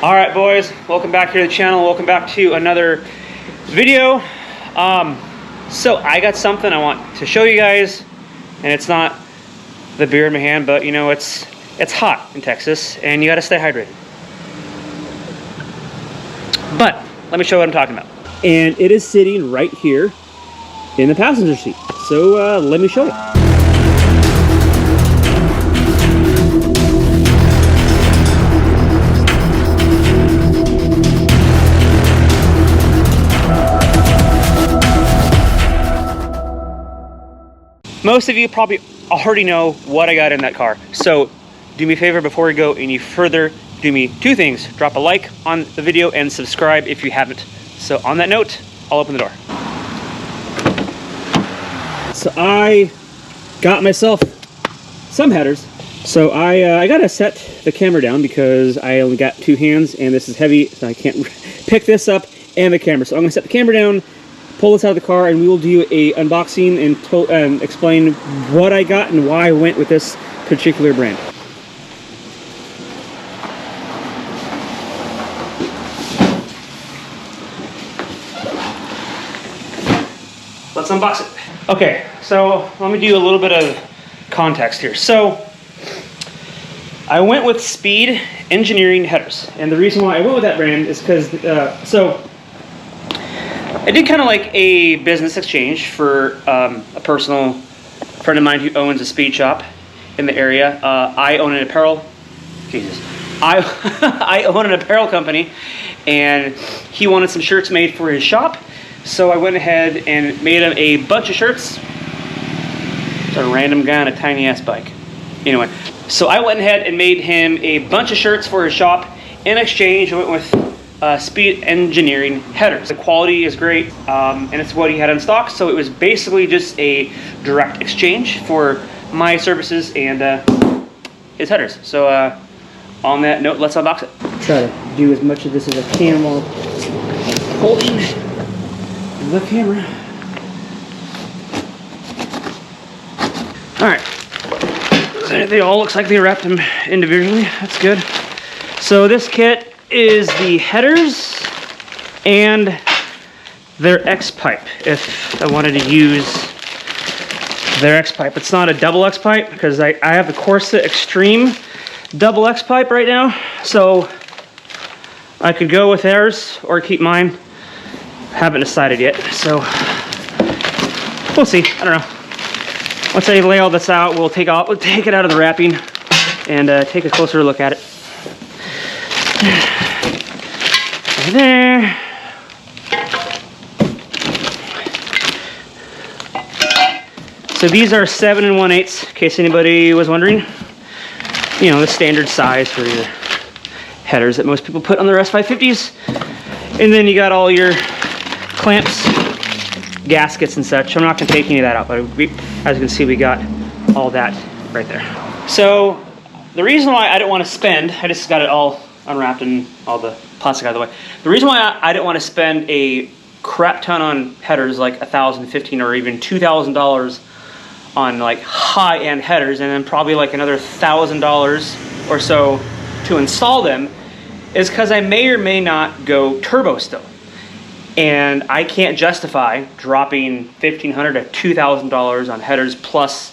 All right, boys, welcome back here to the channel. Welcome back to another video. So I got something I want to show you guys, and it's not the beer in my hand, but you know, it's hot in Texas and you got to stay hydrated. But let me show you what I'm talking about. And it is sitting right here in the passenger seat. So let me show you. Most of you probably already know what I got in that car. So do me a favor before we go any further, do me two things. Drop a like on the video and subscribe if you haven't. So on that note, I'll open the door. So I got myself some headers. So I gotta set the camera down because I only got two hands and this is heavy, so I can't pick this up and the camera. So I'm gonna set the camera down, pull this out of the car, and we will do a unboxing and explain what I got and why I went with this particular brand. Let's unbox it. Okay, so let me do a little bit of context here. So I went with Speed Engineering headers, and the reason why I went with that brand is because I did kind of like a business exchange for a personal friend of mine who owns a speed shop in the area. I own an apparel, I own an apparel company, and he wanted some shirts made for his shop. So I went ahead and made him a bunch of shirts. It's a random guy on a tiny ass bike. Anyway, so I went ahead and made him a bunch of shirts for his shop. In exchange, I went with Speed Engineering headers. The quality is great, and it's what he had in stock, so it was basically just a direct exchange for my services and his headers. So on that note, let's unbox it. Try to do as much of this as I can while holding the camera. Alright, they all looks like they wrapped them individually. That's good. So this kit is the headers and their X pipe. If I wanted to use their X pipe, it's not a double X pipe because I have the Corsa Extreme double X pipe right now, so I could go with theirs or keep mine. Haven't decided yet, so we'll see. I don't know. Once I lay all this out, we'll take it out of the wrapping and take a closer look at it. Right there. So these are 7 1/8, in case anybody was wondering. You know, the standard size for your headers that most people put on their S550s. And then you got all your clamps, gaskets and such. I'm not going to take any of that out, but as you can see, we got all that right there. So the reason why I didn't want to spend, I just got it all unwrapped and all the plastic out of the way. The reason why I didn't want to spend a crap ton on headers, like $1,000, $1,500, or even $2,000 on like high-end headers, and then probably like another $1,000 or so to install them, is because I may or may not go turbo still. And I can't justify dropping $1,500 to $2,000 on headers, plus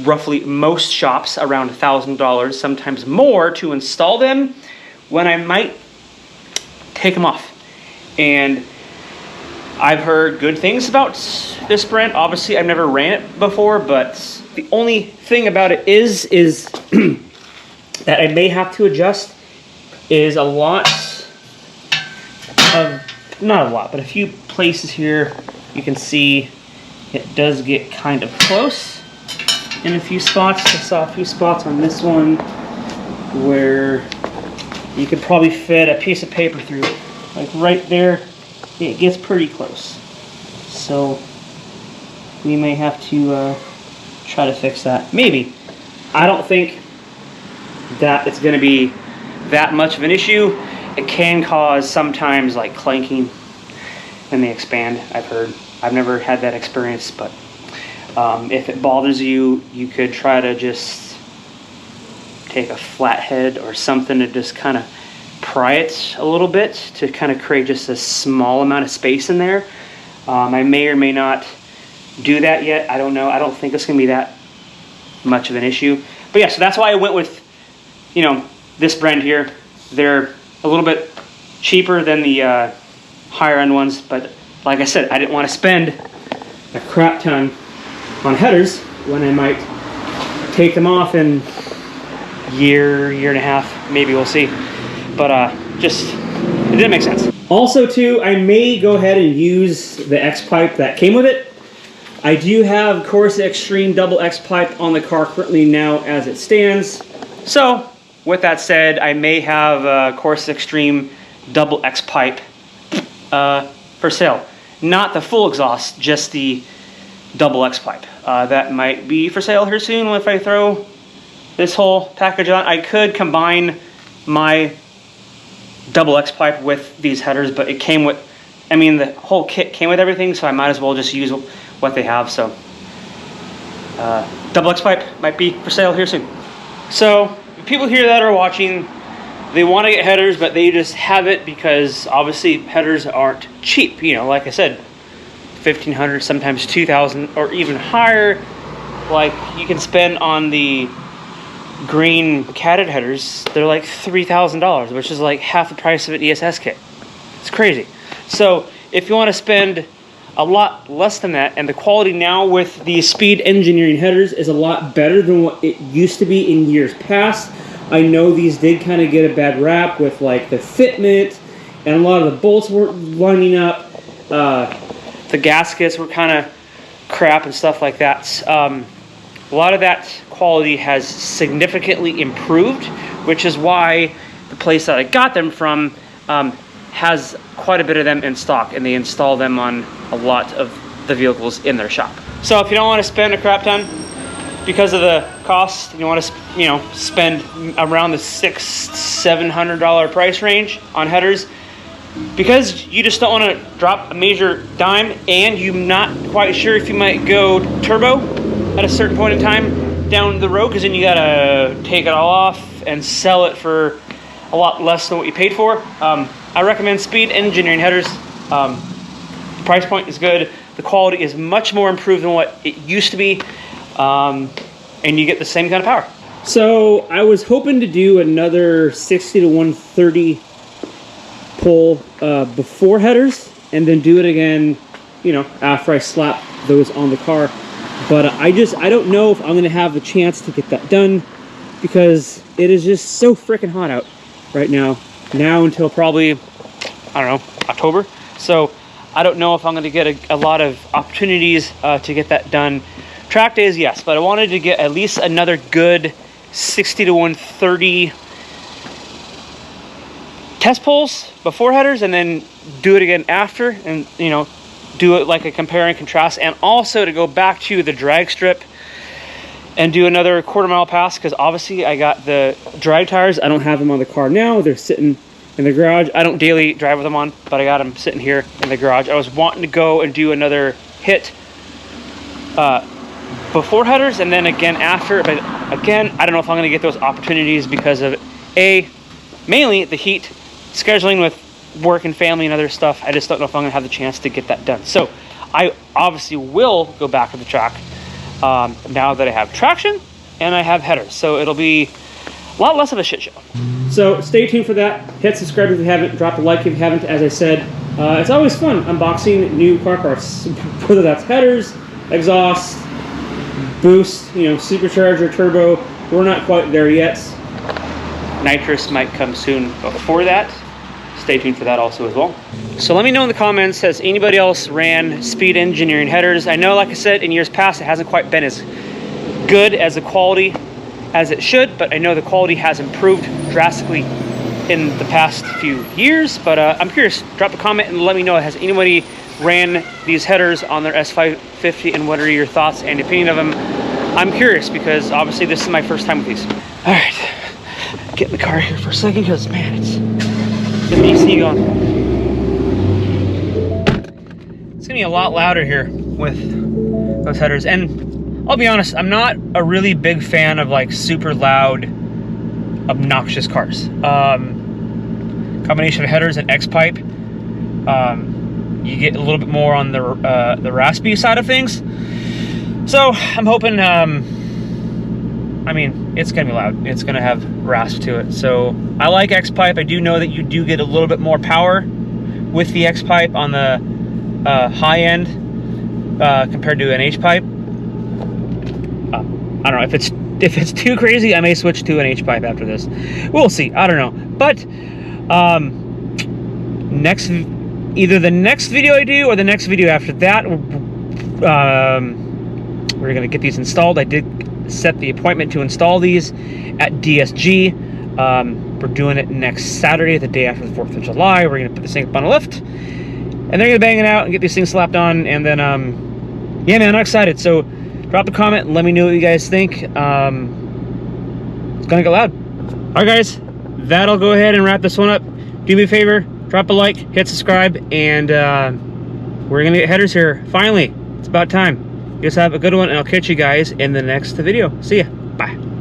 roughly most shops around $1,000, sometimes more, to install them when I might take them off. And I've heard good things about this brand. Obviously, I've never ran it before, but the only thing about it is that I may have to adjust is a lot of, not a lot, but a few places here you can see it does get kind of close in a few spots. I saw a few spots on this one where you could probably fit a piece of paper through it. Like right there, it gets pretty close. So we may have to try to fix that. Maybe. I don't think that it's going to be that much of an issue. It can cause sometimes like clanking when they expand, I've heard. I've never had that experience, but if it bothers you, you could try to just take a flathead or something to just kind of pry it a little bit to kind of create just a small amount of space in there. I may or may not do that yet. I don't know. I don't think it's gonna be that much of an issue. But yeah, so that's why I went with, you know, this brand here. They're a little bit cheaper than the higher end ones, but like I said, I didn't want to spend a crap ton on headers when I might take them off in year and a half, maybe, we'll see. But just, it didn't make sense. Also too, I may go ahead and use the X pipe that came with it. I do have Corsa Extreme double X pipe on the car currently now as it stands. So with that said, I may have a Corsa Extreme double X pipe for sale. Not the full exhaust, just the double X pipe. That might be for sale here soon if I throw this whole package on. I could combine my double X pipe with these headers, but it came with, I mean, the whole kit came with everything, so I might as well just use what they have. So double X pipe might be for sale here soon. So people here that are watching, they want to get headers, but they just have it because obviously headers aren't cheap. You know, like I said, $1,500, sometimes $2,000, or even higher. Like you can spend on the green catted headers, they're like $3,000, which is like half the price of an ESS kit. It's crazy. So if you want to spend a lot less than that, and the quality now with the Speed Engineering headers is a lot better than what it used to be in years past. I know these did kind of get a bad rap with like the fitment, and a lot of the bolts weren't lining up. The gaskets were kind of crap and stuff like that. A lot of that quality has significantly improved, which is why the place that I got them from has quite a bit of them in stock, and they install them on a lot of the vehicles in their shop. So if you don't want to spend a crap ton because of the cost, you want to, you know, spend around the $600-700 price range on headers, because you just don't want to drop a major dime, and you're not quite sure if you might go turbo at a certain point in time down the road, because then you gotta take it all off and sell it for a lot less than what you paid for. I recommend Speed Engineering headers. The price point is good. The quality is much more improved than what it used to be, and you get the same kind of power. So I was hoping to do another 60 to 130 pull before headers, and then do it again, you know, after I slap those on the car. But I don't know if I'm gonna have the chance to get that done, because it is just so freaking hot out right now until probably, I don't know, October. So I don't know if I'm gonna get a lot of opportunities to get that done. Track days, yes, but I wanted to get at least another good 60 to 130 test pulls before headers, and then do it again after, and, you know, do it like a compare and contrast, and also to go back to the drag strip and do another quarter-mile pass, because obviously I got the drag tires. I don't have them on the car now. They're sitting in the garage. I don't daily drive with them on, but I got them sitting here in the garage. I was wanting to go and do another hit before headers, and then again after, but again, I don't know if I'm going to get those opportunities because of mainly the heat, scheduling with work and family and other stuff. I just don't know if I'm going to have the chance to get that done. So I obviously will go back to the track now that I have traction and I have headers. So it'll be a lot less of a shit show. So stay tuned for that. Hit subscribe if you haven't. Drop a like if you haven't. As I said, it's always fun unboxing new car parts, whether that's headers, exhaust, boost, you know, supercharger, turbo. We're not quite there yet. Nitrous might come soon before that. Stay tuned for that also as well. So let me know in the comments, has anybody else ran Speed Engineering headers? I know, like I said, in years past, it hasn't quite been as good as the quality as it should, but I know the quality has improved drastically in the past few years. But I'm curious, drop a comment and let me know, has anybody ran these headers on their S550, and what are your thoughts and opinion of them? I'm curious, because obviously this is my first time with these. All right, get in the car here for a second, because man, it's the AC going. It's gonna be a lot louder here with those headers, and I'll be honest, I'm not a really big fan of like super loud, obnoxious cars. combination of headers and X-pipe, you get a little bit more on the raspy side of things. So I'm hoping, I mean, it's gonna be loud. It's gonna have rasp to it. So I like X-pipe. I do know that you do get a little bit more power with the X-pipe on the high end compared to an H-pipe. I don't know, if it's too crazy, I may switch to an H-pipe after this. We'll see, I don't know. But either the next video I do or the next video after that, we're gonna get these installed. I did set the appointment to install these at DSG. We're doing it next Saturday, the day after the 4th of July. We're gonna put this thing up on a lift, and they're gonna bang it out and get these things slapped on, and then yeah, man, I'm excited. So drop a comment and let me know what you guys think. It's gonna go loud. All right, guys, that'll go ahead and wrap this one up. Do me a favor, drop a like, hit subscribe, and we're gonna get headers here. Finally, it's about time. You guys have a good one, and I'll catch you guys in the next video. See ya. Bye.